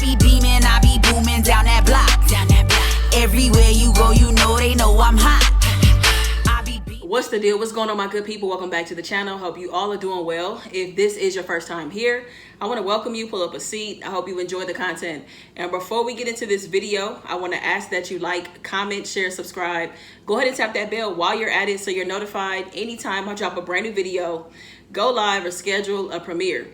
be beaming, I be booming down that block. Everywhere you go, you know they know I'm hot. What's the deal? What's going on, my good people? Welcome back to the channel. Hope you all are doing well. If this is your first time here, I want to welcome you. Pull up a seat. I hope you enjoy the content. And before we get into this video, I want to ask that you like, comment, share, subscribe. Go ahead and tap that bell while you're at it so you're notified anytime I drop a brand new video, go live, or schedule a premiere.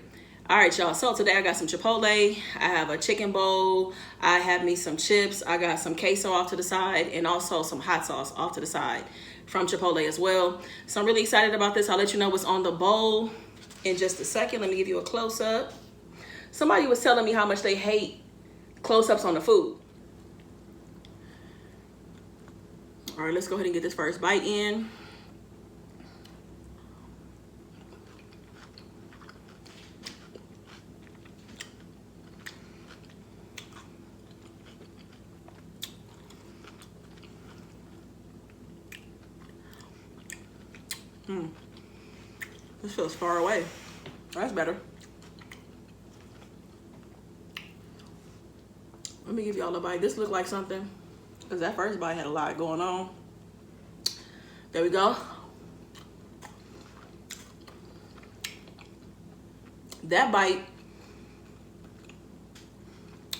All right, y'all. So today I got some Chipotle. I have a chicken bowl. I have me some chips. I got some queso off to the side and also some hot sauce off to the side from Chipotle as well. So I'm really excited about this. I'll let you know what's on the bowl in just a second. Let me give you a close-up. Somebody was telling me how much they hate close-ups on the food. All right, let's go ahead and get this first bite in. This feels far away. That's better. Let me give y'all a bite. This looked like something, because that first bite had a lot going on. There we go. That bite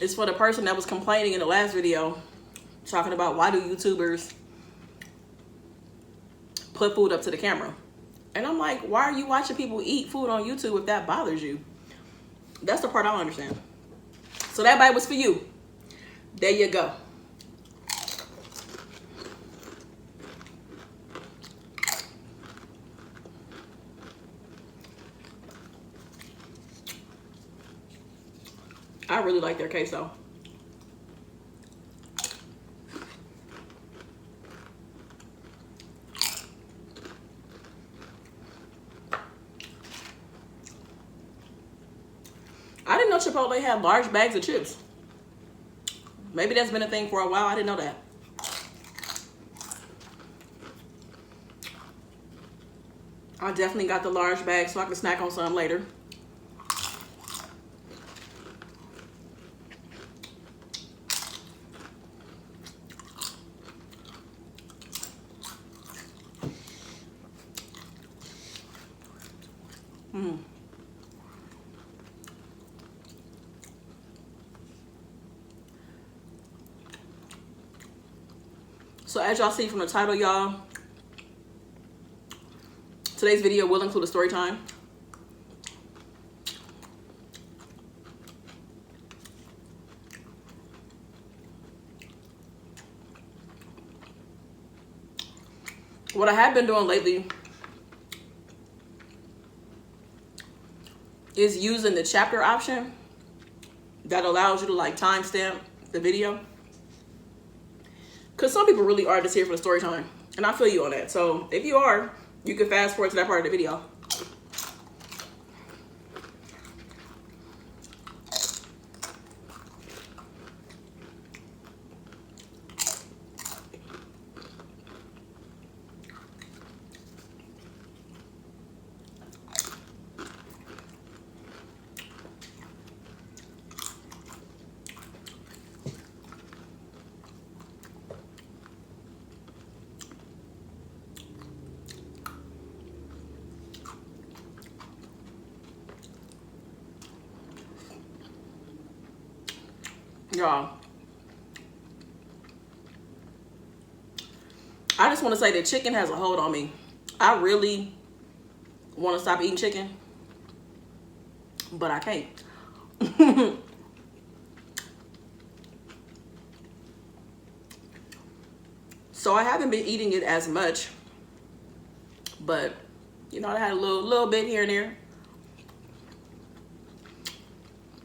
is for the person that was complaining in the last video, talking about why do YouTubers put food up to the camera. And I'm like, why are you watching people eat food on YouTube if that bothers you? That's the part I don't understand. So that bite was for you. There you go. I really like their queso. I didn't know Chipotle had large bags of chips. Maybe that's been a thing for a while. I didn't know that. I definitely got the large bag so I can snack on some later. So as y'all see from the title, y'all, today's video will include a story time. What I have been doing lately is using the chapter option that allows you to like timestamp the video. Because some people really are just here for the story time. And I feel you on that. So if you are, you can fast forward to that part of the video. Y'all, I just want to say that chicken has a hold on me. I really want to stop eating chicken, but I can't. So I haven't been eating it as much, but you know, I had a little bit here and there.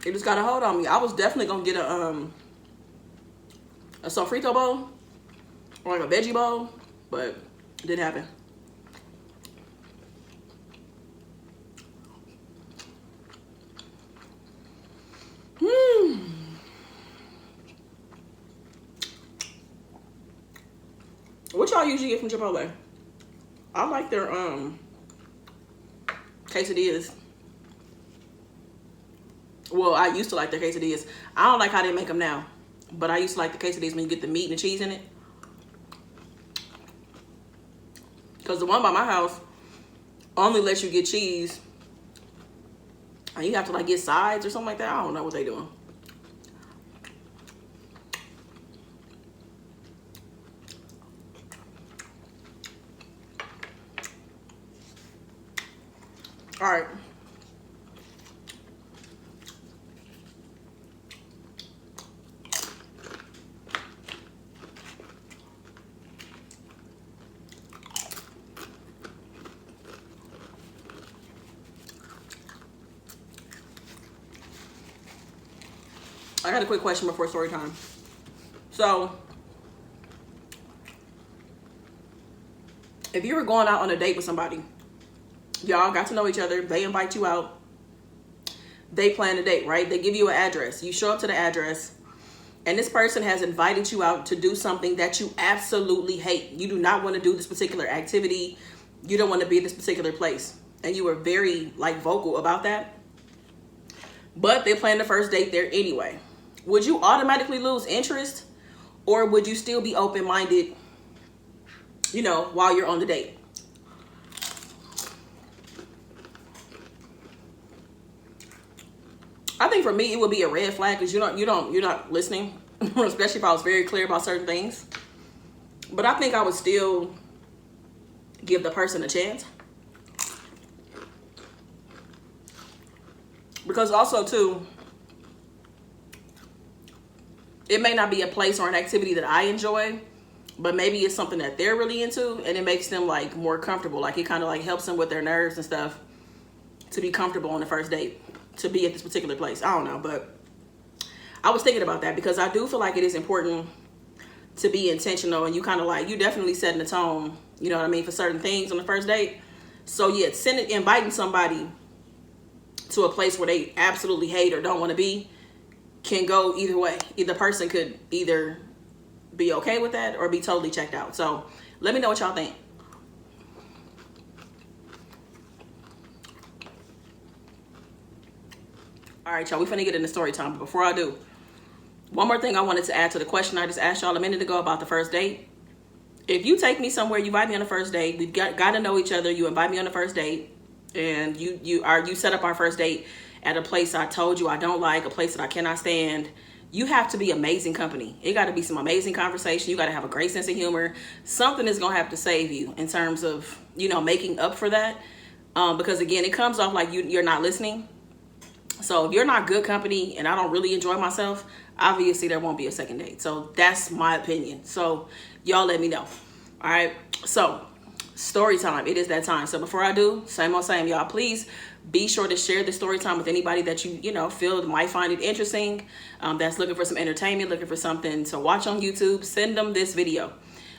It just got a hold on me. I was definitely gonna get a sofrito bowl or like a veggie bowl, but it didn't happen. What y'all usually get from Chipotle? I like their quesadillas. Well, I used to like their quesadillas. I don't like how they make them now, but I used to like the quesadillas when you get the meat and the cheese in it. Because the one by my house only lets you get cheese, and you have to like get sides or something like that. I don't know what they doing. All right. I got a quick question before story time. So, if you were going out on a date with somebody, y'all got to know each other, they invite you out, they plan a date, right? They give you an address. You show up to the address, and this person has invited you out to do something that you absolutely hate. You do not want to do this particular activity. You don't want to be in this particular place. And you were very like vocal about that. But they planned the first date there anyway. Would you automatically lose interest, or would you still be open-minded, you know, while you're on the date? I think for me, it would be a red flag because you're not listening, especially if I was very clear about certain things. But I think I would still give the person a chance. Because also too, it may not be a place or an activity that I enjoy, but maybe it's something that they're really into, and it makes them like more comfortable. Like it kind of like helps them with their nerves and stuff to be comfortable on the first date, to be at this particular place. I don't know, but I was thinking about that because I do feel like it is important to be intentional, and you kind of like, you definitely setting the tone, you know what I mean, for certain things on the first date. So yeah, inviting somebody to a place where they absolutely hate or don't want to be can go either way. Either person could either be okay with that or be totally checked out. So let me know what y'all think. All right, y'all, we finna get into story time. But before I do, one more thing I wanted to add to the question I just asked y'all a minute ago about the first date. If you take me somewhere, you invite me on the first date, we've got to know each other, you invite me on the first date, and you set up our first date at a place I told you I don't like, a place that I cannot stand, you have to be amazing company. It got to be some amazing conversation. You got to have a great sense of humor. Something is going to have to save you in terms of, you know, making up for that. Because again, it comes off like you're not listening. So if you're not good company and I don't really enjoy myself, obviously there won't be a second date. So that's my opinion. So y'all let me know. All right. So story time. It is that time. So before I do, same old same, y'all, please be sure to share the story time with anybody that you know feel might find it interesting, that's looking for some entertainment, looking for something to watch on YouTube. Send them this video.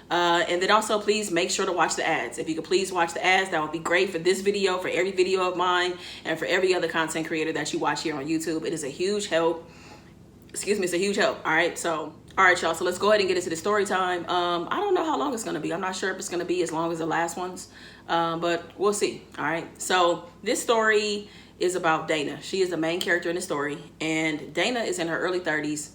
And then also please make sure to watch the ads. If you could please watch the ads, that would be great for this video, for every video of mine, and for every other content creator that you watch here on YouTube. It is a huge help. Excuse me, it's a huge help. All right, so all right, y'all, so let's go ahead and get into the story time. I don't know how long it's gonna be. I'm not sure if it's gonna be as long as the last ones, but we'll see. All right, so this story is about Dana. She is the main character in the story, and Dana is in her early 30s,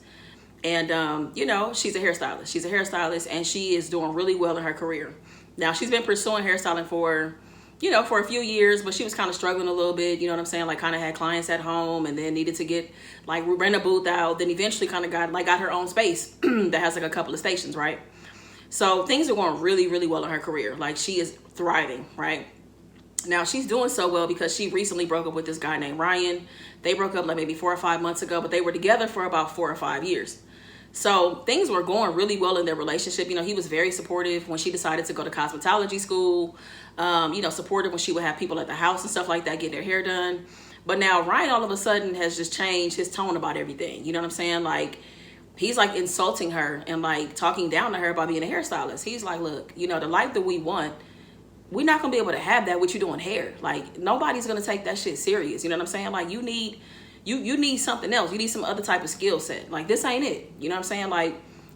and you know, she's a hairstylist. She's a hairstylist, and she is doing really well in her career. Now, she's been pursuing hairstyling for, you know, for a few years, but she was kind of struggling a little bit, you know what I'm saying? Like kind of had clients at home and then needed to get like rent a booth out. Then eventually kind of got her own space that has like a couple of stations, right? So things are going really, really well in her career. Like she is thriving, right? Now she's doing so well because she recently broke up with this guy named Ryan. They broke up like maybe 4 or 5 months ago, but they were together for about 4 or 5 years. So things were going really well in their relationship. You know, he was very supportive when she decided to go to cosmetology school, you know, supportive when she would have people at the house and stuff like that, get their hair done. But now Ryan all of a sudden has just changed his tone about everything. You know what I'm saying? Like he's like insulting her and like talking down to her about being a hairstylist. He's like, look, you know, the life that we want, we're not gonna be able to have that with you doing hair. Like nobody's gonna take that shit serious. You know what I'm saying? Like you need something else. You need some other type of skill set. Like this ain't it. You know what I'm saying? Like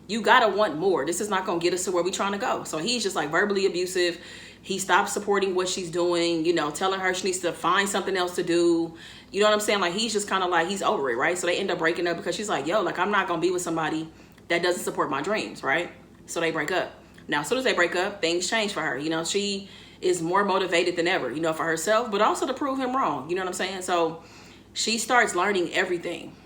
you gotta want more. This is not gonna get us to where we're trying to go. So he's just like verbally abusive, He stopped supporting what she's doing, you know, telling her she needs to find something else to do. You know what I'm saying? Like, he's just kind of like, he's over it, right? So they end up breaking up because she's like, yo, like, I'm not going to be with somebody that doesn't support my dreams, right? So they break up. Now, as soon as they break up, things change for her. You know, she is more motivated than ever, you know, for herself, but also to prove him wrong. You know what I'm saying? So she starts learning everything.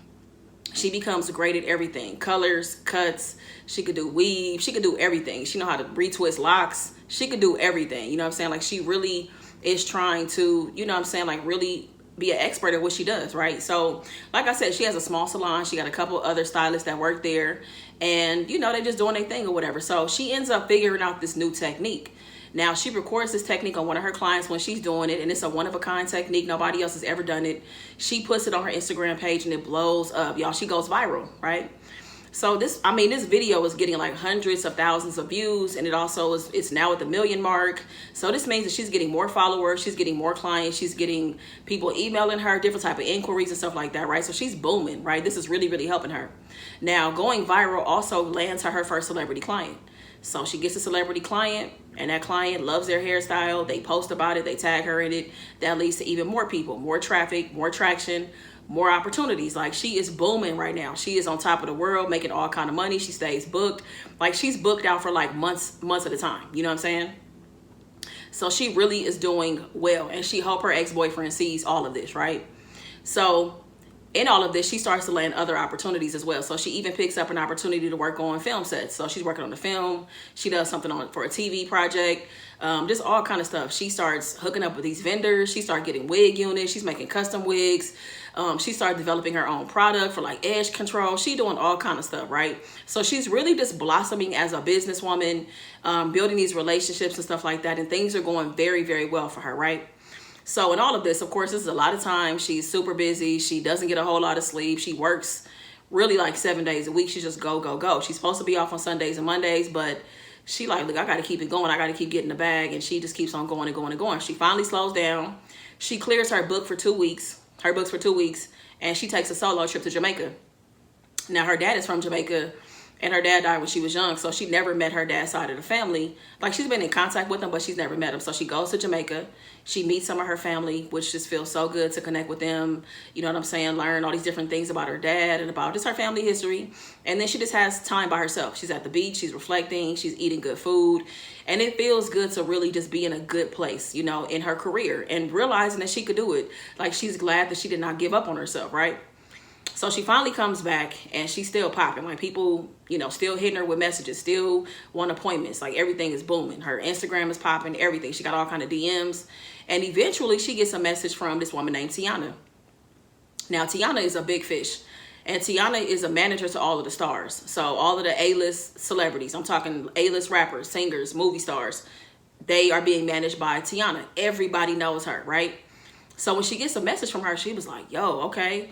She becomes great at everything. Colors, cuts. She could do weave. She could do everything. She know how to retwist locks. She could do everything. You know what I'm saying? Like, she really is trying to, you know what I'm saying, like, really be an expert at what she does, right? So, like I said, she has a small salon. She got a couple other stylists that work there. And, you know, they're just doing their thing or whatever. So she ends up figuring out this new technique. Now, she records this technique on one of her clients when she's doing it, and it's a one-of-a-kind technique. Nobody else has ever done it. She puts it on her Instagram page, and it blows up. Y'all, she goes viral, right? So this video is getting like hundreds of thousands of views, and it's now at the 1 million mark. So this means that she's getting more followers, she's getting more clients, she's getting people emailing her, different type of inquiries and stuff like that, right? So she's booming, right? This is really, really helping her. Now, going viral also lands her first celebrity client. So she gets a celebrity client, and that client loves their hairstyle. They post about it, they tag her in it. That leads to even more people, more traffic, more traction, more opportunities. Like, she is booming right now. She is on top of the world, making all kind of money. She stays booked. Like, she's booked out for like months at a time. You know what I'm saying? So she really is doing well, and she hope her ex-boyfriend sees all of this, right? So in all of this, she starts to land other opportunities as well. So she even picks up an opportunity to work on film sets. So she's working on the film. She does something for a TV project, just all kind of stuff. She starts hooking up with these vendors. She starts getting wig units. She's making custom wigs. She started developing her own product for like edge control. She doing all kind of stuff, right? So she's really just blossoming as a businesswoman, building these relationships and stuff like that. And things are going very, very well for her, right? So in all of this, of course, this is a lot of time. She's super busy. She doesn't get a whole lot of sleep. She works really like 7 days a week. She just go, go, go. She's supposed to be off on Sundays and Mondays, but she like, look, I got to keep it going. I got to keep getting the bag. And she just keeps on going and going and going. She finally slows down. She clears her book for 2 weeks, her books for 2 weeks, and she takes a solo trip to Jamaica. Now, her dad is from Jamaica, and her dad died when she was young, so she never met her dad's side of the family. Like, she's been in contact with him, but she's never met him. So she goes to Jamaica. She meets some of her family, which just feels so good to connect with them. You know what I'm saying? Learn all these different things about her dad and about just her family history. And then she just has time by herself. She's at the beach. She's reflecting. She's eating good food. And it feels good to really just be in a good place, you know, in her career, and realizing that she could do it. Like, she's glad that she did not give up on herself, right? So she finally comes back, and she's still popping. Like, people, you know, still hitting her with messages, still want appointments. Like, everything is booming. Her Instagram is popping, everything. She got all kind of DMs. And eventually she gets a message from this woman named Tiana. Now, Tiana is a big fish. And Tiana is a manager to all of the stars. So all of the A-list celebrities, I'm talking A-list rappers, singers, movie stars, they are being managed by Tiana. Everybody knows her, right? So when she gets a message from her, she was like, yo, okay.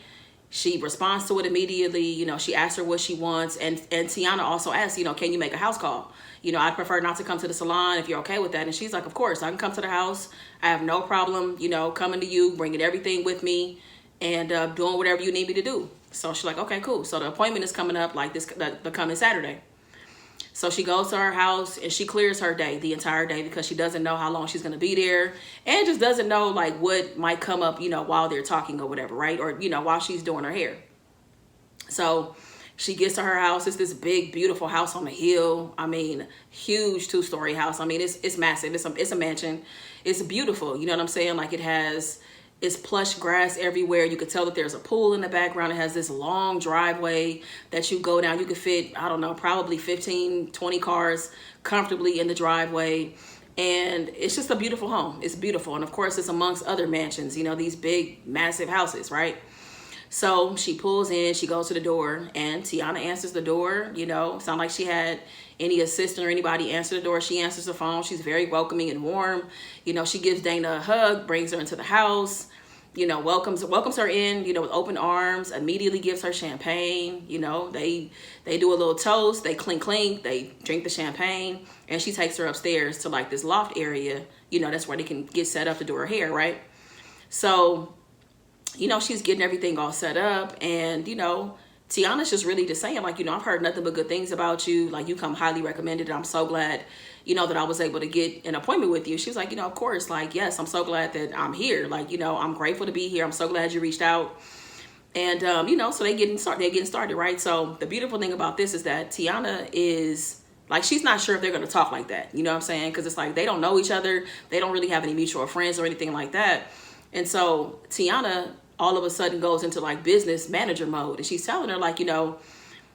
She responds to it immediately. You know, she asks her what she wants. And Tiana also asks, you know, can you make a house call? You know, I'd prefer not to come to the salon if you're okay with that. And she's like, of course, I can come to the house. I have no problem, you know, coming to you, bringing everything with me, and doing whatever you need me to do. So she's like, okay, cool. So the appointment is coming up like the coming Saturday. So she goes to her house, and she clears her day, the entire day, because she doesn't know how long she's going to be there, and just doesn't know like what might come up, you know, while they're talking or whatever, right? Or, you know, while she's doing her hair. So she gets to her house. It's this big, beautiful house on a hill. I mean, huge 2-story house. I mean, it's massive. It's a mansion. It's beautiful. You know what I'm saying? Like, it's plush grass everywhere. You could tell that there's a pool in the background. It has this long driveway that you go down. You could fit, I don't know, probably 15, 20 cars comfortably in the driveway. And it's just a beautiful home. It's beautiful. And of course, it's amongst other mansions, you know, these big, massive houses, right? So she pulls in, she goes to the door, and Tiana answers the door. You know, it's not like she had any assistant or anybody answer the door. She answers the phone. She's very welcoming and warm. You know, she gives Dana a hug, brings her into the house, you know, welcomes her in, you know, with open arms, immediately gives her champagne. You know, they do a little toast, they clink, they drink the champagne, and she takes her upstairs to like this loft area. You know, that's where they can get set up to do her hair, right? So, you know, she's getting everything all set up, and, you know, Tiana's just really just saying, like, you know, I've heard nothing but good things about you. Like, you come highly recommended. And I'm so glad, you know, that I was able to get an appointment with you. She was like, you know, of course, like, yes, I'm so glad that I'm here. Like, you know, I'm grateful to be here. I'm so glad you reached out. And, you know, so they're getting started, right? So the beautiful thing about this is that Tiana is, like, she's not sure if they're going to talk like that. You know what I'm saying? Because it's like they don't know each other. They don't really have any mutual friends or anything like that. And so Tiana all of a sudden goes into like business manager mode. And she's telling her, like, you know,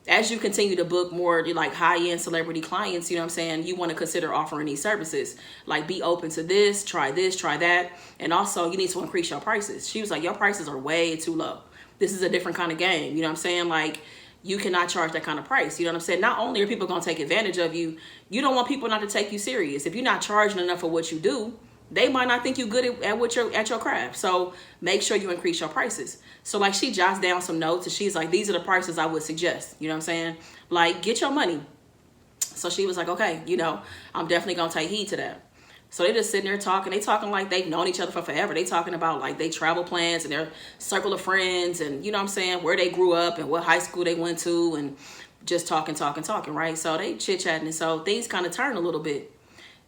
as you continue to book more like high-end celebrity clients, you know what I'm saying, you want to consider offering these services. Like, be open to this, try that. And also you need to increase your prices. She was like, your prices are way too low. This is a different kind of game. You know what I'm saying? Like, you cannot charge that kind of price. You know what I'm saying? Not only are people going to take advantage of you, you don't want people not to take you serious. If you're not charging enough for what you do, they might not think you good at your craft. So make sure you increase your prices. So like, she jots down some notes and she's like, these are the prices I would suggest. You know what I'm saying? Like, get your money. So she was like, okay, you know, I'm definitely going to take heed to that. So they just sitting there talking. They talking like they've known each other for forever. They talking about like they travel plans and their circle of friends and, you know what I'm saying, where they grew up and what high school they went to, and just talking, right? So they chit-chatting, and so things kind of turn a little bit.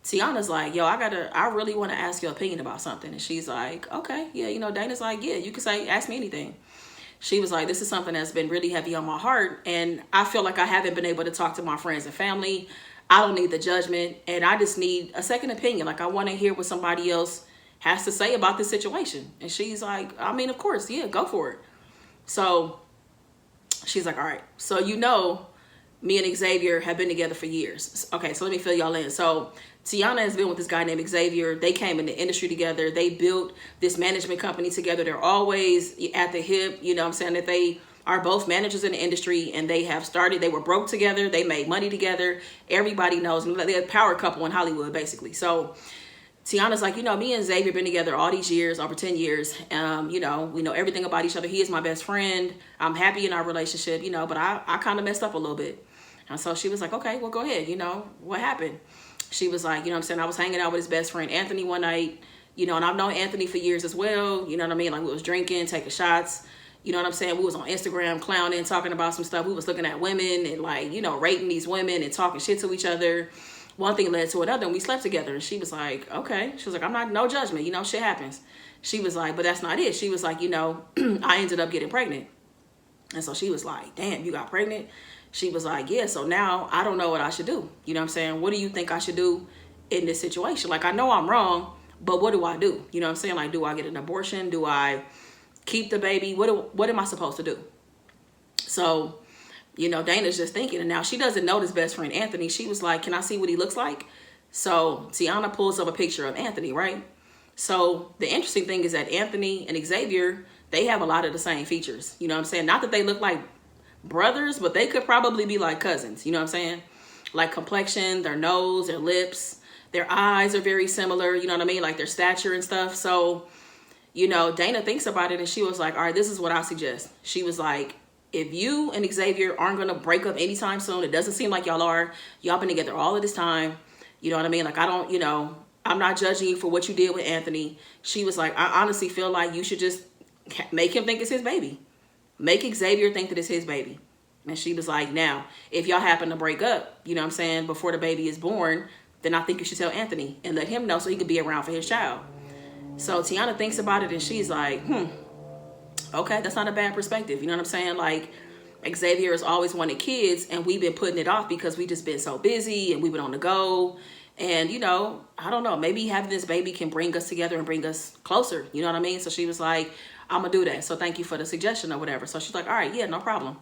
Tiana's like, yo, I really want to ask your opinion about something. And she's like, okay, yeah, you know, Dana's like, yeah, you can ask me anything. She was like, this is something that's been really heavy on my heart, and I feel like I haven't been able to talk to my friends and family. I don't need the judgment, and I just need a second opinion. Like, I want to hear what somebody else has to say about this situation. And she's like, I mean, of course, yeah, go for it. So she's like, all right. So, you know, me and Xavier have been together for years. Okay, so let me fill y'all in. So Tiana has been with this guy named Xavier. They came in the industry together. They built this management company together. They're always at the hip, you know what I'm saying, that they are both managers in the industry, and they were broke together. They made money together. Everybody knows them. They're a power couple in Hollywood, basically. So Tiana's like, you know, me and Xavier been together all these years, over 10 years. You know, we know everything about each other. He is my best friend. I'm happy in our relationship, you know, but I kind of messed up a little bit. And so she was like, okay, well, go ahead. You know, what happened? She was like, you know what I'm saying, I was hanging out with his best friend, Anthony, one night, you know, and I've known Anthony for years as well. You know what I mean? Like, we was drinking, taking shots. You know what I'm saying? We was on Instagram clowning, talking about some stuff. We was looking at women and, like, you know, rating these women and talking shit to each other. One thing led to another, and we slept together. And she was like, okay. She was like, I'm not, no judgment. You know, shit happens. She was like, but that's not it. She was like, you know, I ended up getting pregnant. And so she was like, damn, you got pregnant? She was like, yeah, so now I don't know what I should do. You know what I'm saying? What do you think I should do in this situation? Like, I know I'm wrong, but what do I do? You know what I'm saying? Like, do I get an abortion? Do I keep the baby? What am I supposed to do? So, you know, Dana's just thinking, and now she doesn't know this best friend, Anthony. She was like, can I see what he looks like? So Tiana pulls up a picture of Anthony, right? So the interesting thing is that Anthony and Xavier, they have a lot of the same features. You know what I'm saying? Not that they look like brothers, but they could probably be like cousins. You know what I'm saying? Like complexion, their nose, their lips, their eyes are very similar. You know what I mean? Like their stature and stuff. So, you know, Dana thinks about it, and she was like, all right, this is what I suggest. She was like, if you and Xavier aren't going to break up anytime soon, it doesn't seem like y'all are. Y'all been together all of this time. You know what I mean? Like, I don't, you know, I'm not judging you for what you did with Anthony. She was like, I honestly feel like you should just make him think it's his baby. Make Xavier think that it's his baby. And she was like, now, if y'all happen to break up, you know what I'm saying, before the baby is born, then I think you should tell Anthony and let him know so he could be around for his child. So Tiana thinks about it, and she's like, okay, that's not a bad perspective. You know what I'm saying? Like, Xavier has always wanted kids, and we've been putting it off because we just been so busy and we've been on the go. And, you know, I don't know, maybe having this baby can bring us together and bring us closer. You know what I mean? So she was like, I'm going to do that. So thank you for the suggestion or whatever. So she's like, all right, yeah, no problem.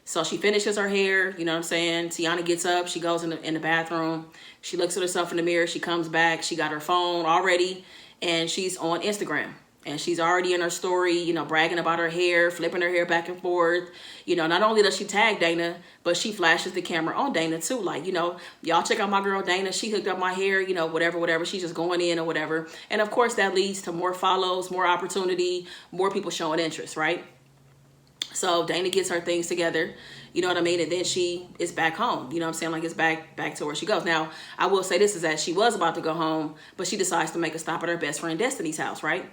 So she finishes her hair, you know what I'm saying? Tiana gets up, she goes in the bathroom. She looks at herself in the mirror. She comes back. She got her phone already, and she's on Instagram. And she's already in her story, you know, bragging about her hair, flipping her hair back and forth. You know, not only does she tag Dana, but she flashes the camera on Dana too. Like, you know, y'all check out my girl Dana. She hooked up my hair, you know, whatever. She's just going in or whatever. And of course, that leads to more follows, more opportunity, more people showing interest, right? So Dana gets her things together, you know what I mean? And then she is back home, you know what I'm saying? Like, it's back to where she goes. Now, I will say this is that she was about to go home, but she decides to make a stop at her best friend Destiny's house, right?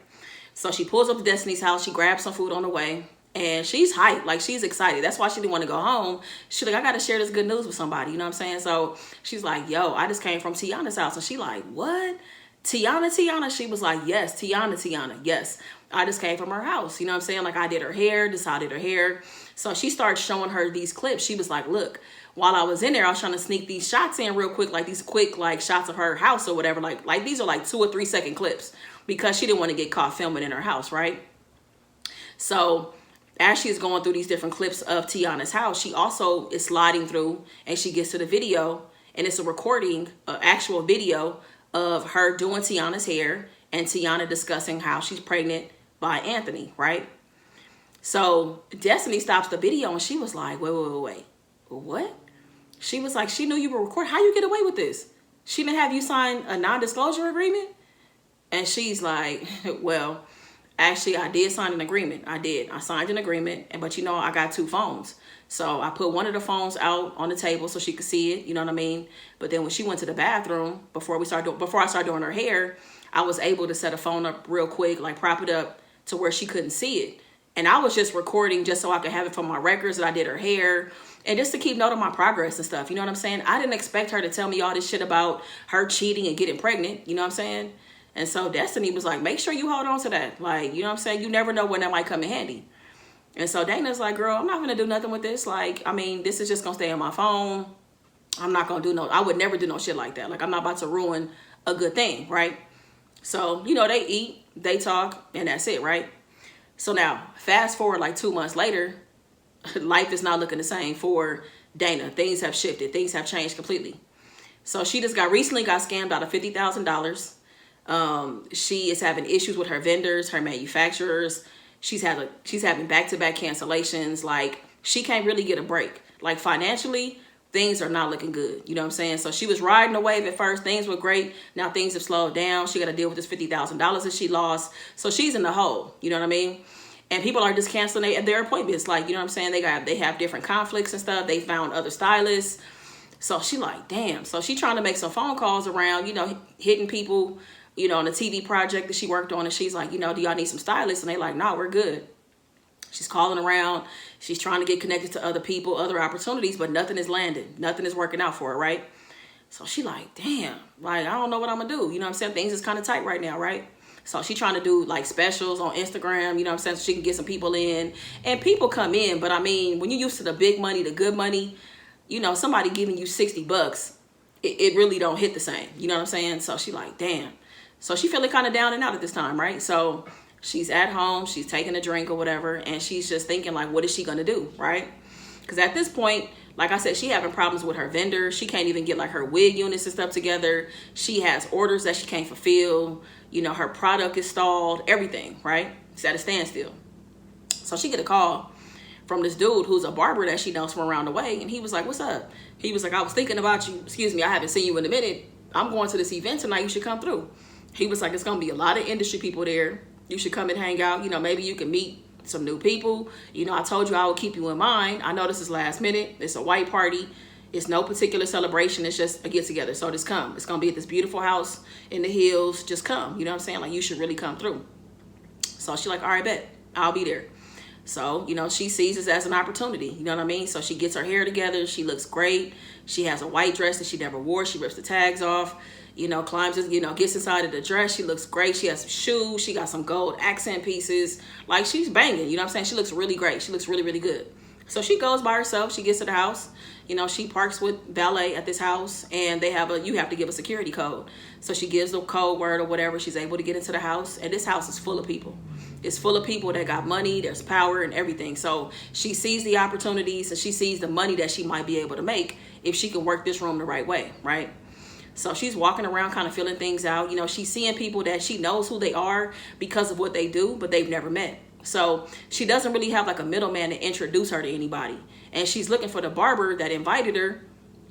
So she pulls up to Destiny's house. She grabs some food on the way. And she's hyped, like she's excited. That's why she didn't want to go home. She's like, I got to share this good news with somebody. You know what I'm saying? So she's like, yo, I just came from Tiana's house. And she like, what? Tiana? She was like, yes, Tiana. Yes, I just came from her house. You know what I'm saying? Like I did her hair, decided her hair. So she started showing her these clips. She was like, look, while I was in there, I was trying to sneak these shots in real quick, like these quick like shots of her house or whatever. Like these are like 2 or 3 second clips because she didn't want to get caught filming in her house, right? So as she's going through these different clips of Tiana's house, she also is sliding through and she gets to the video, and it's a recording, an actual video of her doing Tiana's hair and Tiana discussing how she's pregnant by Anthony, right? So Destiny stops the video and she was like, wait, what? She was like, she knew you were recording. How you get away with this? She didn't have you sign a non-disclosure agreement? And she's like, well, actually, I did sign an agreement. I signed an agreement, but you know, I got 2 phones. So I put one of the phones out on the table so she could see it, you know what I mean? But then when she went to the bathroom, before I started doing her hair, I was able to set a phone up real quick, like prop it up to where she couldn't see it. And I was just recording just so I could have it for my records that I did her hair and just to keep note of my progress and stuff. You know what I'm saying? I didn't expect her to tell me all this shit about her cheating and getting pregnant. You know what I'm saying? And so Destiny was like, make sure you hold on to that. Like, you know what I'm saying? You never know when that might come in handy. And so Dana's like, girl, I'm not going to do nothing with this. Like, I mean, this is just going to stay on my phone. I'm not going to do I would never do no shit like that. Like, I'm not about to ruin a good thing, right? So, you know, they eat, they talk, and that's it, right? So now, fast forward like 2 months later, life is not looking the same for Dana. Things have shifted. Things have changed completely. So she just recently got scammed out of $50,000. She is having issues with her vendors, her manufacturers. She's having back-to-back cancellations. Like, she can't really get a break. Like, financially, things are not looking good. You know what I'm saying? So she was riding the wave at first. Things were great. Now things have slowed down. She got to deal with this $50,000 that she lost. So she's in the hole. You know what I mean? And people are just canceling their appointments. Like, you know what I'm saying? They have different conflicts and stuff. They found other stylists. So she like, damn. So she trying to make some phone calls around, you know, hitting people, you know, on a TV project that she worked on. And she's like, you know, do y'all need some stylists? And they like, no, we're good. She's calling around. She's trying to get connected to other people, other opportunities, but nothing is landing. Nothing is working out for her, right? So she like, damn, like, I don't know what I'm going to do. You know what I'm saying? Things is kind of tight right now, right? So she trying to do like specials on Instagram, you know what I'm saying? So she can get some people in. And people come in, but I mean, when you're used to the big money, the good money, you know, somebody giving you $60, it really don't hit the same. You know what I'm saying? So she like, damn. So she feeling kind of down and out at this time, right? So she's at home, she's taking a drink or whatever, and she's just thinking like, what is she gonna do, right? Because at this point, like I said, she having problems with her vendors. She can't even get like her wig units and stuff together. She has orders that she can't fulfill. You know, her product is stalled, everything, right? It's at a standstill. So she get a call from this dude who's a barber that she knows from around the way, and he was like, what's up? He was like, I was thinking about you. Excuse me, I haven't seen you in a minute. I'm going to this event tonight. You should come through. He was like, it's gonna be a lot of industry people there. You should come and hang out. You know, maybe you can meet some new people. You know, I told you I would keep you in mind. I know this is last minute. It's a white party. It's no particular celebration. It's just a get together. So just come. It's going to be at this beautiful house in the hills. Just come. You know what I'm saying? Like, you should really come through. So she like, all right, bet. I'll be there. So, you know, she sees this as an opportunity. You know what I mean? So she gets her hair together. She looks great. She has a white dress that she never wore. She rips the tags off. You know, climbs, you know, gets inside of the dress. She looks great. She has some shoes. She got some gold accent pieces. Like, she's banging. You know what I'm saying? She looks really great. She looks really, really good. So she goes by herself. She gets to the house. You know, she parks with valet at this house, and they have you have to give a security code. So she gives the code word or whatever. She's able to get into the house, and this house is full of people. It's full of people that got money. There's power and everything. So she sees the opportunities, and she sees the money that she might be able to make if she can work this room the right way, right? So she's walking around kind of feeling things out. You know, she's seeing people that she knows who they are because of what they do, but they've never met. So she doesn't really have like a middleman to introduce her to anybody. And she's looking for the barber that invited her,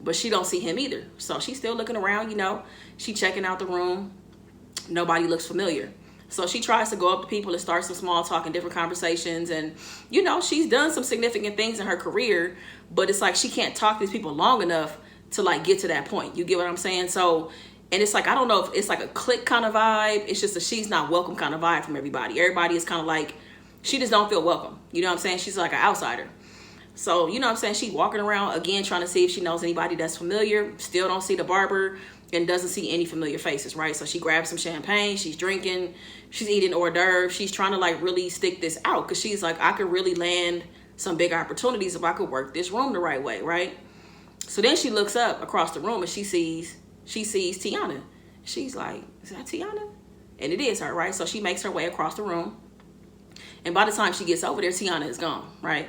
but she don't see him either. So she's still looking around, you know, she checking out the room. Nobody looks familiar. So she tries to go up to people and start some small talk and different conversations. And, you know, she's done some significant things in her career, but it's like she can't talk to these people long enough to like get to that point. You get what I'm saying? So, and it's like, I don't know if it's like a clique kind of vibe. It's just a she's not welcome kind of vibe from everybody. Everybody is kind of like she just don't feel welcome. You know what I'm saying? She's like an outsider. So, you know what I'm saying? She walking around again trying to see if she knows anybody that's familiar. Still don't see the barber and doesn't see any familiar faces, right? So she grabs some champagne. She's drinking. She's eating hors d'oeuvres. She's trying to like really stick this out because she's like, I could really land some big opportunities if I could work this room the right way, right? So then she looks up across the room and she sees Tiana. She's like, is that Tiana? And it is her, right? So she makes her way across the room. And by the time she gets over there, Tiana is gone, right?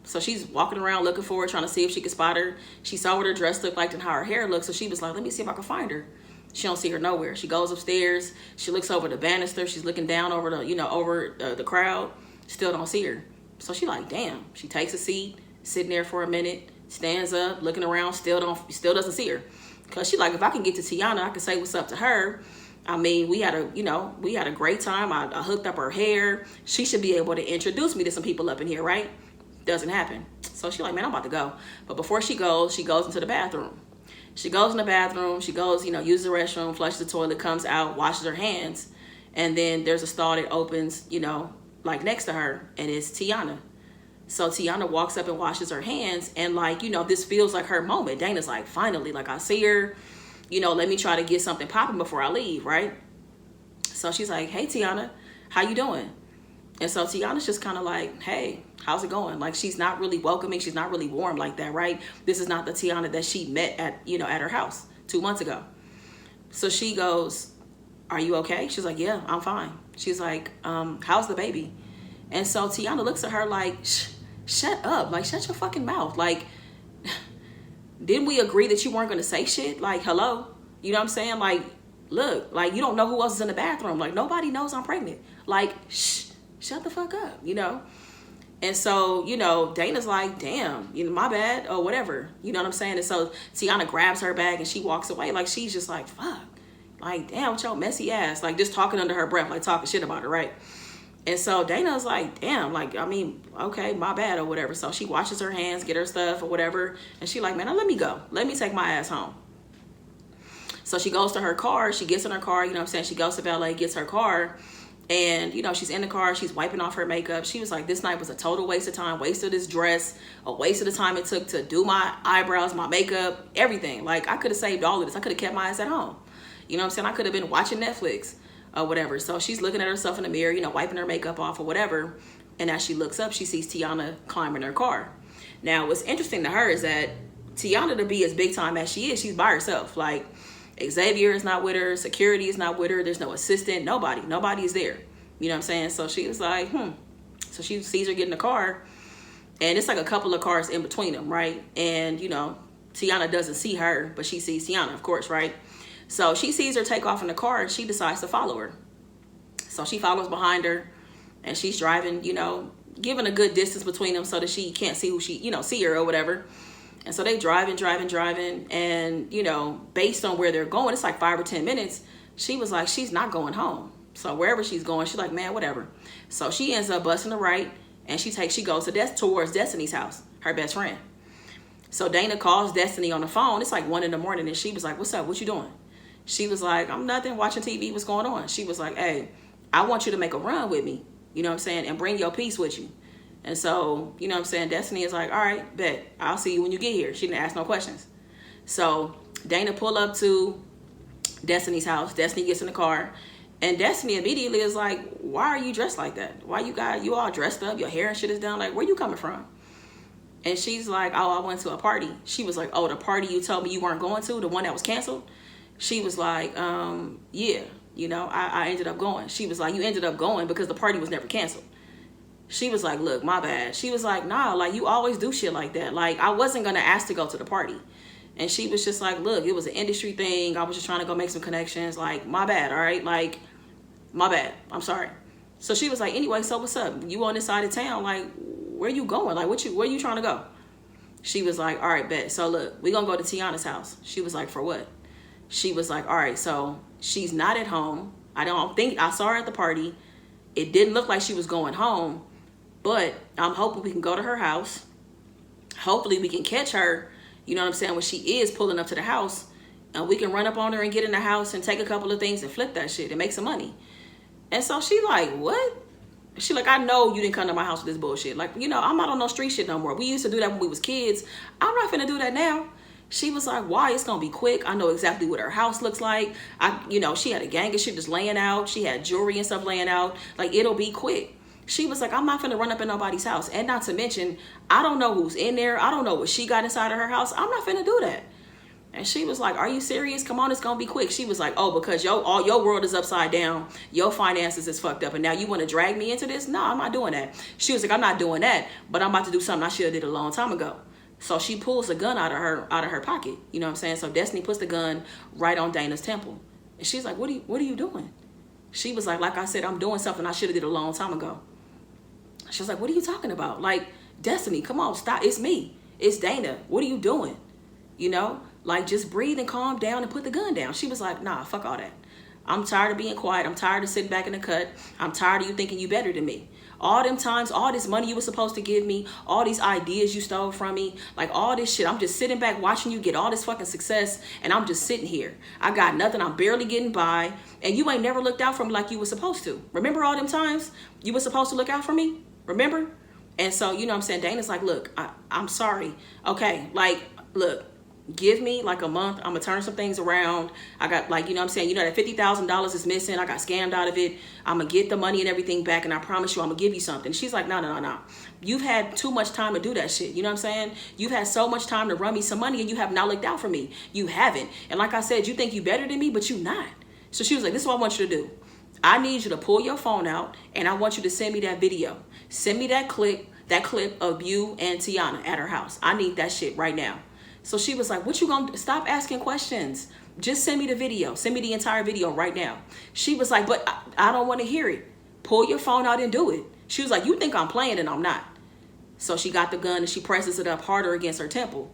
So she's walking around looking for her, trying to see if she could spot her. She saw what her dress looked like and how her hair looked. So she was like, let me see if I can find her. She don't see her nowhere. She goes upstairs. She looks over the banister. She's looking down over the crowd. Still don't see her. So she like, damn. She takes a seat, sitting there for a minute, stands up, looking around, still doesn't see her. Cause she like, if I can get to Tiana, I can say what's up to her. I mean, we had a great time. I hooked up her hair. She should be able to introduce me to some people up in here, right? Doesn't happen. So she like, man, I'm about to go. But before she goes into the bathroom. She goes in the bathroom. She goes, uses the restroom, flushes the toilet, comes out, washes her hands. And then there's a stall that opens, like next to her, and it's Tiana. So Tiana walks up and washes her hands. And like, this feels like her moment. Dana's like, finally, like I see her, let me try to get something popping before I leave, right? So she's like, hey, Tiana, how you doing? And so Tiana's just kind of like, hey, how's it going? Like, she's not really welcoming. She's not really warm like that, right? This is not the Tiana that she met at her house 2 months ago. So she goes, are you okay? She's like, yeah, I'm fine. She's like, how's the baby? And so Tiana looks at her like, shut up. Like, shut your fucking mouth. Like, didn't we agree that you weren't going to say shit? Like, hello? You know what I'm saying? Like, look, like, you don't know who else is in the bathroom. Like, nobody knows I'm pregnant. Like, shut the fuck up, And so, Dana's like, damn, my bad or whatever. You know what I'm saying? And so Tiana grabs her bag and she walks away. Like, she's just like, fuck. Like, damn, with your messy ass. Like, just talking under her breath, like talking shit about her, right? And so Dana's like, damn, like, I mean, okay, my bad or whatever. So she washes her hands, get her stuff or whatever. And she like, man, now let me go. Let me take my ass home. So she goes to her car. She gets in her car. You know what I'm saying? She goes to valet, gets her car. And, she's in the car. She's wiping off her makeup. She was like, this night was a total waste of time. Waste of this dress. A waste of the time it took to do my eyebrows, my makeup, everything. Like, I could have saved all of this. I could have kept my ass at home. You know what I'm saying? I could have been watching Netflix or whatever. So she's looking at herself in the mirror, wiping her makeup off or whatever. And as she looks up, she sees Tiana climbing her car. Now, what's interesting to her is that Tiana, to be as big time as she is, she's by herself. Like, Xavier is not with her. Security is not with her. There's no assistant. Nobody is there. You know what I'm saying? So she was like, So she sees her get in the car. And it's like a couple of cars in between them, right? And, Tiana doesn't see her, but she sees Tiana, of course, right? So she sees her take off in the car and she decides to follow her. So she follows behind her and she's driving, giving a good distance between them so that she can't see who see her or whatever. And so they driving. And, based on where they're going, it's like 5 or 10 minutes. She was like, she's not going home. So wherever she's going, she's like, man, whatever. So she ends up busting the right and she goes towards Destiny's house, her best friend. So Dana calls Destiny on the phone. It's like 1 in the morning and she was like, what's up? What you doing? She was like, I'm nothing, watching TV. What's going on? She was like, hey, I want you to make a run with me. You know what I'm saying? And bring your piece with you. And so, you know what I'm saying? Destiny is like, all right, bet. I'll see you when you get here. She didn't ask no questions. So Dana pull up to Destiny's house. Destiny gets in the car. And Destiny immediately is like, why are you dressed like that? Why you all dressed up? Your hair and shit is down. Like, where you coming from? And she's like, oh, I went to a party. She was like, oh, the party you told me you weren't going to, the one that was canceled? She was like, yeah, I ended up going. She was like, you ended up going because the party was never canceled. She was like, look, my bad. She was like, nah, like, you always do shit like that. Like, I wasn't going to ask to go to the party. And she was just like, look, it was an industry thing. I was just trying to go make some connections. Like, my bad, all right? Like, my bad. I'm sorry. So she was like, anyway, so what's up? You on this side of town? Like, where you going? Like, where you trying to go? She was like, all right, bet. So look, we gonna go to Tiana's house. She was like, for what? She was like, all right, so she's not at home. I don't think I saw her at the party. It didn't look like she was going home, but I'm hoping we can go to her house. Hopefully we can catch her, you know what I'm saying, when she is pulling up to the house, and we can run up on her and get in the house and take a couple of things and flip that shit and make some money. And so she like, what? She like, I know you didn't come to my house with this bullshit. Like, you know, I'm not on no street shit no more. We used to do that when we was kids. I'm not finna do that now. She was like, why? It's gonna be quick. I know exactly what her house looks like. You know, she had a gang of shit just laying out. She had jewelry and stuff laying out. Like, it'll be quick. She was like, I'm not finna run up in nobody's house. And not to mention, I don't know who's in there. I don't know what she got inside of her house. I'm not finna do that. And she was like, are you serious? Come on, it's gonna be quick. She was like, oh, because all your world is upside down. Your finances is fucked up. And now you want to drag me into this? No, I'm not doing that. She was like, I'm not doing that, but I'm about to do something I should have did a long time ago. So she pulls a gun out of her pocket. You know what I'm saying? So Destiny puts the gun right on Dana's temple. And she's like, what are you doing? She was like I said, I'm doing something I should have did a long time ago. She was like, what are you talking about? Like, Destiny, come on, stop. It's me. It's Dana. What are you doing? You know? Like, just breathe and calm down and put the gun down. She was like, nah, fuck all that. I'm tired of being quiet. I'm tired of sitting back in the cut. I'm tired of you thinking you better than me. All them times, all this money you were supposed to give me, all these ideas you stole from me, like all this shit. I'm just sitting back watching you get all this fucking success, and I'm just sitting here. I got nothing. I'm barely getting by, and you ain't never looked out for me like you were supposed to. Remember all them times you were supposed to look out for me? Remember? And so, you know what I'm saying? Dana's like, look, I'm sorry. Okay, like, look. Give me like a month. I'm gonna turn some things around. I got, like, you know what I'm saying, you know, that $50,000 is missing. I got scammed out of it. I'm gonna get the money and everything back, and I promise you I'm gonna give you something. She's like, no. You've had too much time to do that shit. You know what I'm saying? You've had so much time to run me some money, and you have not looked out for me. You haven't. And like I said, you think you better than me, but you not. So she was like, this is what I want you to do. I need you to pull your phone out, and I want you to send me that video. Send me that clip of you and Tiana at her house. I need that shit right now. So she was like, what you gonna do? Stop asking questions. Just send me the video. Send me the entire video right now. She was like, but I don't want to hear it. Pull your phone out and do it. She was like, you think I'm playing and I'm not. So she got the gun and she presses it up harder against her temple.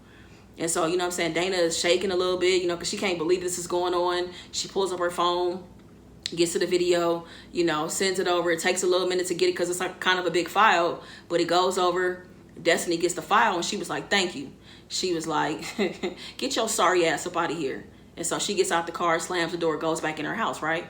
And so, you know what I'm saying, Dana is shaking a little bit, you know, because she can't believe this is going on. She pulls up her phone, gets to the video, you know, sends it over. It takes a little minute to get it because it's like kind of a big file, but it goes over. Destiny gets the file, and she was like, thank you. She was like, get your sorry ass up out of here. And so she gets out the car, slams the door, goes back in her house, right?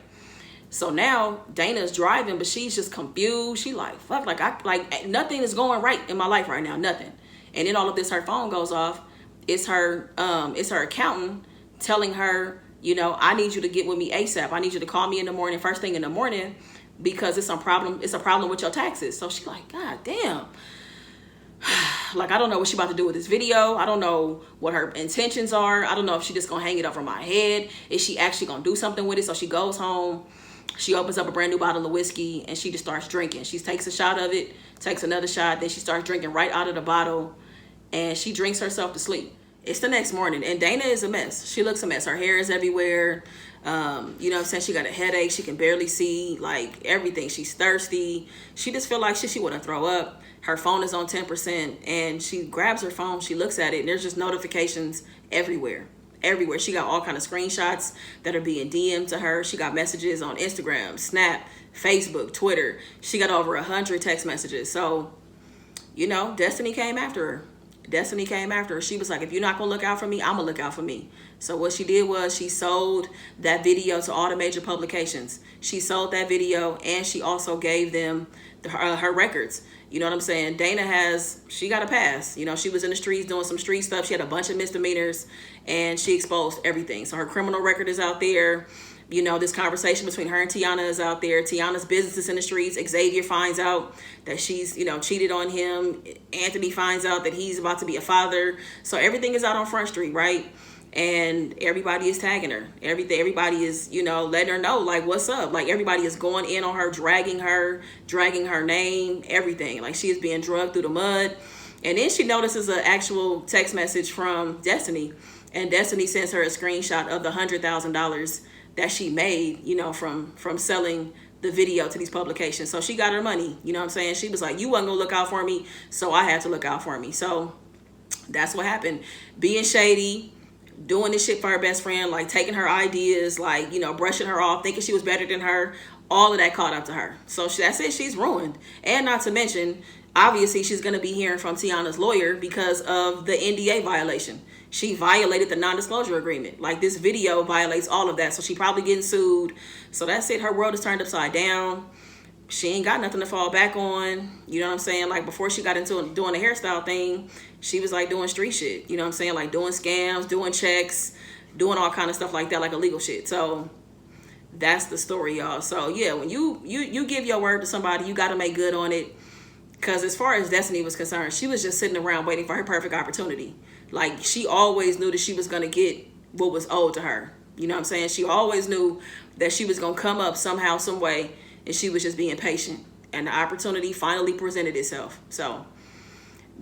So now Dana's driving, but she's just confused. She like, fuck, like nothing is going right in my life right now, nothing. And then all of this, her phone goes off. It's her accountant telling her, you know, I need you to get with me ASAP. I need you to call me in the morning, first thing in the morning, because it's a problem with your taxes. So she's like, God damn. Like, I don't know what she about to do with this video. I don't know what her intentions are. I don't know if she just gonna hang it over my head. Is she actually gonna do something with it? So she goes home, she opens up a brand new bottle of whiskey, and she just starts drinking. She takes a shot of it, takes another shot, then she starts drinking right out of the bottle, and she drinks herself to sleep. It's the next morning, and Dana is a mess. She looks a mess. Her hair is everywhere. You know what I'm saying? She got a headache. She can barely see, like, everything. She's thirsty. She just feel like she want to throw up. Her phone is on 10%, and she grabs her phone. She looks at it, and there's just notifications everywhere. Everywhere. She got all kind of screenshots that are being DM'd to her. She got messages on Instagram, Snap, Facebook, Twitter. She got over 100 text messages. So, you know, Destiny came after her. Destiny came after her. She was like, if you're not going to look out for me, I'm going to look out for me. So what she did was she sold that video to all the major publications. She sold that video, and she also gave them her records. You know what I'm saying? Dana she got a pass. You know, she was in the streets doing some street stuff. She had a bunch of misdemeanors, and she exposed everything. So her criminal record is out there. You know, this conversation between her and Tiana is out there. Tiana's business is in the streets. Xavier finds out that she's, you know, cheated on him. Anthony finds out that he's about to be a father. So everything is out on Front Street, right? And everybody is tagging her. Everybody is, you know, letting her know, like, what's up? Like, everybody is going in on her, dragging her name, everything. Like, she is being drugged through the mud. And then she notices an actual text message from Destiny. And Destiny sends her a screenshot of the $100,000 that she made, you know, from selling the video to these publications. So she got her money, you know what I'm saying? She was like, you wasn't gonna look out for me, so I had to look out for me. So that's what happened. Being shady, doing this shit for her best friend, like taking her ideas, like, you know, brushing her off, thinking she was better than her, all of that caught up to her. So that's it, she's ruined. And not to mention, obviously she's gonna be hearing from Tiana's lawyer because of the NDA violation. She violated the non-disclosure agreement. Like, this video violates all of that. So she probably getting sued. So that's it. Her world is turned upside down. she ain't got nothing to fall back on. You know what I'm saying? Like before she got into doing the hairstyle thing, she was like doing street shit. You know what I'm saying? Like doing scams, doing checks, doing all kind of stuff like that, like illegal shit. So that's the story, y'all. So yeah, when you give your word to somebody, you got to make good on it. Because as far as Destiny was concerned, she was just sitting around waiting for her perfect opportunity. Like she always knew that she was going to get what was owed to her. You know what I'm saying? She always knew that she was going to come up somehow, some way. And she was just being patient. And the opportunity finally presented itself. So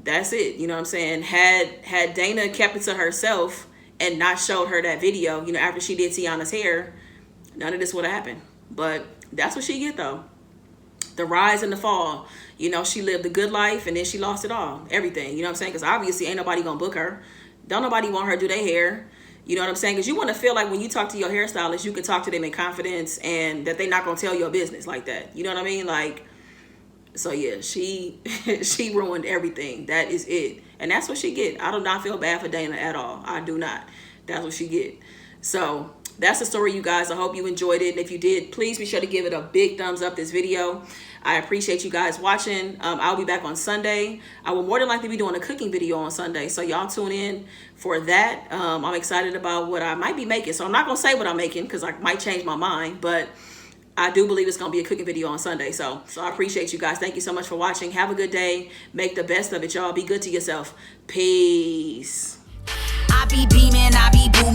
that's it. You know what I'm saying? Had Dana kept it to herself and not showed her that video, you know, after she did Tiana's hair, none of this would have happened. But that's what she get, though. The rise and the fall. You know, she lived a good life and then she lost it all. Everything. You know what I'm saying? Because obviously ain't nobody going to book her. Don't nobody want her to do their hair. You know what I'm saying? Because you want to feel like when you talk to your hairstylist, you can talk to them in confidence and that they're not going to tell your business like that. You know what I mean? Like, so yeah, she ruined everything. That is it. And that's what she get. I do not feel bad for Dana at all. I do not. That's what she get. So that's the story, you guys. I hope you enjoyed it. And if you did, please be sure to give it a big thumbs up, this video. I appreciate you guys watching. I'll be back on Sunday. I will more than likely be doing a cooking video on Sunday. So y'all tune in for that. I'm excited about what I might be making. So I'm not going to say what I'm making because I might change my mind. But I do believe it's going to be a cooking video on Sunday. So I appreciate you guys. Thank you so much for watching. Have a good day. Make the best of it, y'all. Be good to yourself. Peace. I be beaming, I be booming.